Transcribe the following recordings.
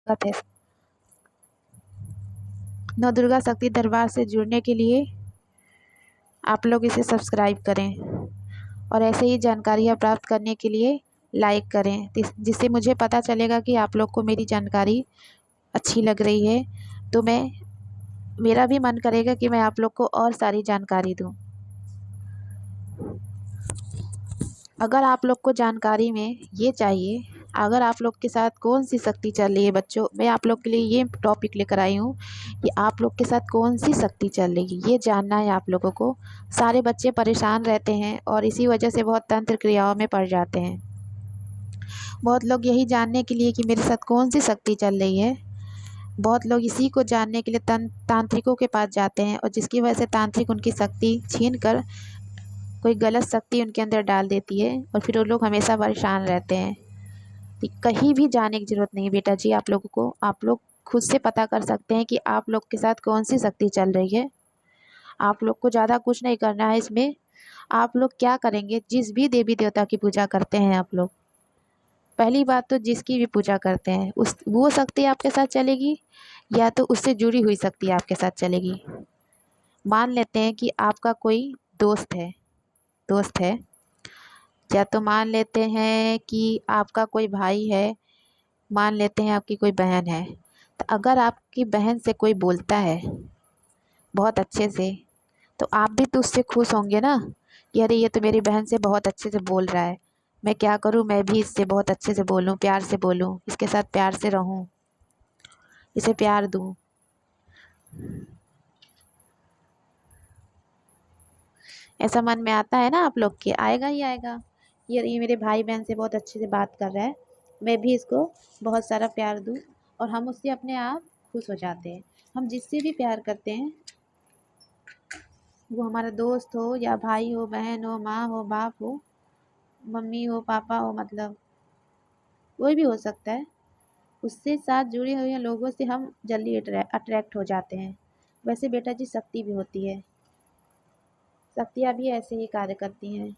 स्वागत है। नौ दुर्गा शक्ति दरबार से जुड़ने के लिए आप लोग इसे सब्सक्राइब करें और ऐसे ही जानकारियाँ प्राप्त करने के लिए लाइक करें, जिससे मुझे पता चलेगा कि आप लोग को मेरी जानकारी अच्छी लग रही है। तो मेरा भी मन करेगा कि मैं आप लोग को और सारी जानकारी दूं। अगर आप लोग को जानकारी में ये चाहिए, अगर आप लोग के साथ कौन सी शक्ति चल रही है बच्चों, मैं आप लोग के लिए ये टॉपिक लेकर आई हूँ कि आप लोग के साथ कौन सी शक्ति चल रही है, ये जानना है आप लोगों को। सारे बच्चे परेशान रहते हैं और इसी वजह से बहुत तंत्र क्रियाओं में पड़ जाते हैं। बहुत लोग यही जानने के लिए कि मेरे साथ कौन सी शक्ति चल रही है, बहुत लोग इसी को जानने के लिए तांत्रिकों के पास जाते हैं, और जिसकी वजह से तांत्रिक उनकी शक्ति छीन कर कोई गलत शक्ति उनके अंदर डाल देती है और फिर वो लोग हमेशा परेशान रहते हैं। तो कहीं भी जाने की ज़रूरत नहीं बेटा जी, आप लोगों को, आप लोग खुद से पता कर सकते हैं कि आप लोग के साथ कौन सी शक्ति चल रही है। आप लोग को ज़्यादा कुछ नहीं करना है इसमें। आप लोग क्या करेंगे, जिस भी देवी देवता की पूजा करते हैं आप लोग, पहली बात तो जिसकी भी पूजा करते हैं वो शक्ति आपके साथ चलेगी या तो उससे जुड़ी हुई शक्ति आपके साथ चलेगी। मान लेते हैं कि आपका कोई दोस्त है, या तो मान लेते हैं कि आपका कोई भाई है, मान लेते हैं आपकी कोई बहन है। तो अगर आपकी बहन से कोई बोलता है बहुत अच्छे से, तो आप भी तो उससे खुश होंगे ना कि अरे ये तो मेरी बहन से बहुत अच्छे से बोल रहा है, मैं क्या करूं, मैं भी इससे बहुत अच्छे से बोलूं, प्यार से बोलूं, इसके साथ प्यार से रहूं, इसे प्यार दूं। ऐसा मन में आता है ना आप लोग के, आएगा ही आएगा। ये मेरे भाई बहन से बहुत अच्छे से बात कर रहा है, मैं भी इसको बहुत सारा प्यार दूं, और हम उससे अपने आप खुश हो जाते हैं। हम जिससे भी प्यार करते हैं, वो हमारा दोस्त हो या भाई हो, बहन हो, माँ हो, बाप हो, मम्मी हो, पापा हो, मतलब कोई भी हो सकता है, उससे साथ जुड़े हुए लोगों से हम जल्दी अट्रैक्ट हो जाते हैं। वैसे बेटा जी शक्ति भी होती है, शक्तियाँ भी ऐसे ही कार्य करती हैं।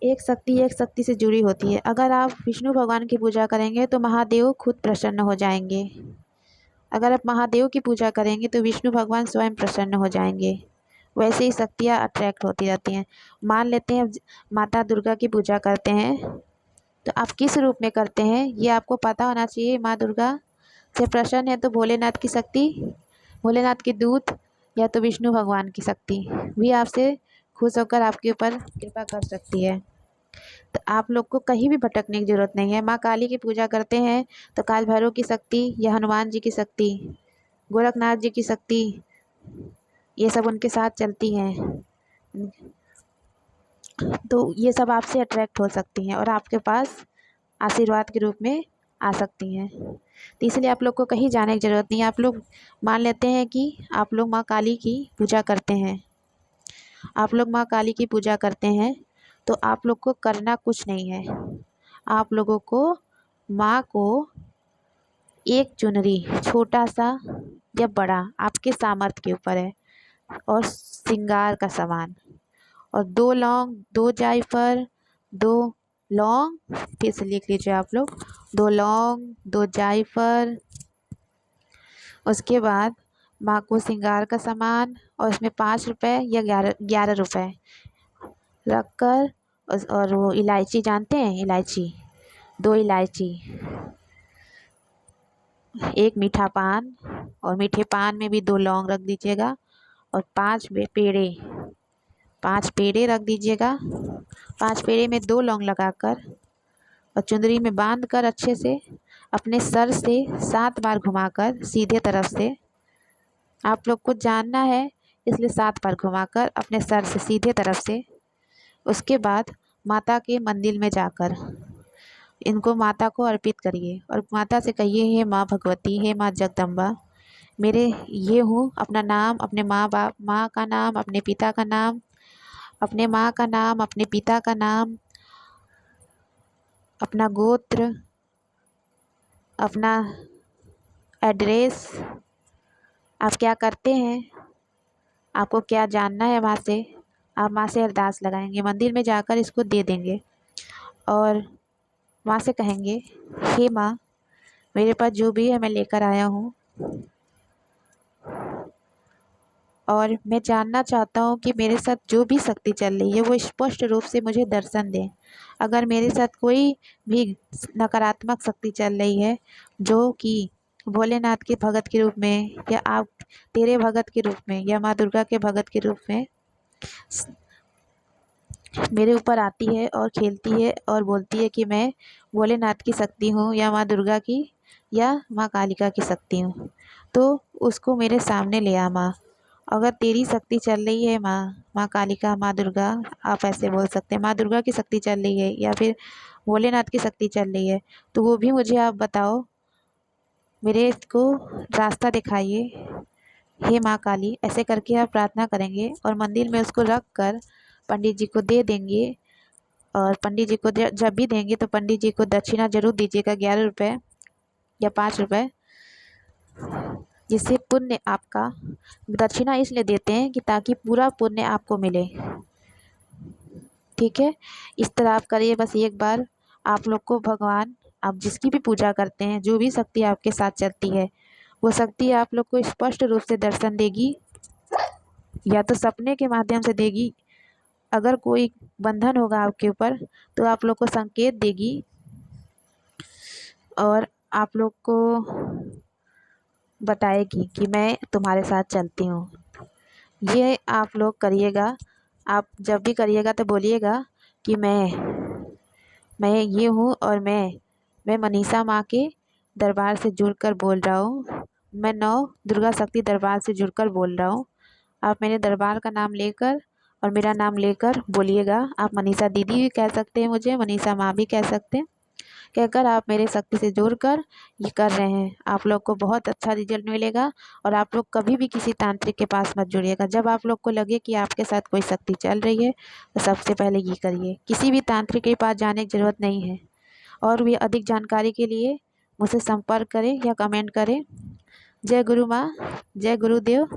एक शक्ति से जुड़ी होती है। अगर आप विष्णु भगवान की पूजा करेंगे तो महादेव खुद प्रसन्न हो जाएंगे। अगर आप महादेव की पूजा करेंगे तो विष्णु भगवान स्वयं प्रसन्न हो जाएंगे। वैसे ही शक्तियाँ अट्रैक्ट होती रहती हैं। मान लेते हैं माता दुर्गा की पूजा करते हैं, तो आप किस रूप में करते हैं ये आपको पता होना चाहिए। माँ दुर्गा से प्रसन्न है तो भोलेनाथ की शक्ति, भोलेनाथ के दूत, या तो विष्णु भगवान की शक्ति भी आपसे खुश होकर आपके ऊपर कृपा कर सकती है। तो आप लोग को कहीं भी भटकने की ज़रूरत नहीं है। माँ काली की पूजा करते हैं तो काल भैरव की शक्ति या हनुमान जी की शक्ति, गोरखनाथ जी की शक्ति, ये सब उनके साथ चलती हैं, तो ये सब आपसे अट्रैक्ट हो सकती हैं और आपके पास आशीर्वाद के रूप में आ सकती हैं। तो इसलिए आप लोग को कहीं जाने की ज़रूरत नहीं है। आप लोग मान लेते हैं कि आप लोग माँ काली की पूजा करते हैं, आप लोग माँ काली की पूजा करते हैं, तो आप लोग को करना कुछ नहीं है। आप लोगों को माँ को एक चुनरी, छोटा सा या बड़ा, आपके सामर्थ्य के ऊपर है, और श्रृंगार का सामान, और 2 लौंग, 2 जायफल, 2 लौंग, फिर से लिख लीजिए आप लोग, 2 लौंग, 2 जायफल। उसके बाद माँ को श्रृंगार का सामान और इसमें 5 रुपये या 11 रुपये रख कर, और वो इलायची जानते हैं, इलायची, 2 इलायची, 1 मीठा पान, और मीठे पान में भी 2 लौंग रख दीजिएगा, और 5 पेड़े, 5 पेड़े रख दीजिएगा। 5 पेड़े में 2 लौंग लगाकर और चुंदरी में बांध कर अच्छे से अपने सर से 7 बार घुमाकर सीधे तरफ से, आप लोग को जानना है इसलिए 7 बार घुमाकर अपने सर से सीधे तरफ से। उसके बाद माता के मंदिर में जाकर इनको माता को अर्पित करिए और माता से कहिए, हे माँ भगवती, हे माँ जगदम्बा, मेरे ये हूँ, अपना नाम, अपने माँ बाप, माँ का नाम, अपने पिता का नाम, अपने माँ का नाम, अपने पिता का नाम, अपना गोत्र, अपना एड्रेस, आप क्या करते हैं, आपको क्या जानना है माँ से, आप माँ से अरदास लगाएंगे, मंदिर में जाकर इसको दे देंगे और माँ से कहेंगे, हे माँ, मेरे पास जो भी है मैं लेकर आया हूँ, और मैं जानना चाहता हूँ कि मेरे साथ जो भी शक्ति चल रही है वो स्पष्ट रूप से मुझे दर्शन दें। अगर मेरे साथ कोई भी नकारात्मक शक्ति चल रही है, जो कि भोलेनाथ के भगत के रूप में, या आप तेरे भगत के रूप में, या माँ दुर्गा के भगत के रूप में मेरे ऊपर आती है और खेलती है और बोलती है कि मैं भोलेनाथ की शक्ति हूँ, या माँ दुर्गा की, या माँ कालिका की शक्ति हूँ, तो उसको मेरे सामने ले आ माँ। अगर तेरी शक्ति चल रही है माँ कालिका, माँ दुर्गा, आप ऐसे बोल सकते हैं, माँ दुर्गा की शक्ति चल रही है या फिर भोलेनाथ की शक्ति चल रही है, तो वो भी मुझे आप बताओ, मेरे को रास्ता दिखाइए हे माँ काली। ऐसे करके आप प्रार्थना करेंगे और मंदिर में उसको रख कर पंडित जी को दे देंगे। और पंडित जी को जब भी देंगे तो पंडित जी को दक्षिणा जरूर दीजिएगा, 11 रुपये या 5 रुपये, जिससे पुण्य आपका, दक्षिणा इसलिए देते हैं कि ताकि पूरा पुण्य आपको मिले। ठीक है, इस तरह आप करिए बस एक बार। आप लोग को भगवान, आप जिसकी भी पूजा करते हैं, जो भी शक्ति आपके साथ चलती है, वो शक्ति आप लोग को स्पष्ट रूप से दर्शन देगी, या तो सपने के माध्यम से देगी। अगर कोई बंधन होगा आपके ऊपर तो आप लोग को संकेत देगी, और आप लोग को बताएगी कि मैं तुम्हारे साथ चलती हूँ। ये आप लोग करिएगा। आप जब भी करिएगा तो बोलिएगा कि मैं ये हूँ, और मैं मनीषा माँ के दरबार से जुड़कर बोल रहा हूँ। मैं नौ दुर्गा शक्ति दरबार से जुड़कर बोल रहा हूँ। आप मेरे दरबार का नाम लेकर और मेरा नाम लेकर बोलिएगा। आप मनीषा दीदी भी कह सकते हैं, मुझे मनीषा माँ भी कह सकते हैं। कहकर आप मेरे शक्ति से जुड़कर ये कर रहे हैं, आप लोग को बहुत अच्छा रिजल्ट मिलेगा। और आप लोग कभी भी किसी तांत्रिक के पास मत जुड़िएगा। जब आप लोग को लगे कि आपके साथ कोई शक्ति चल रही है तो सबसे पहले ये करिए, किसी भी तांत्रिक के पास जाने की ज़रूरत नहीं है। और भी अधिक जानकारी के लिए मुझसे संपर्क करें या कमेंट करें। जय गुरु माँ, जय गुरुदेव।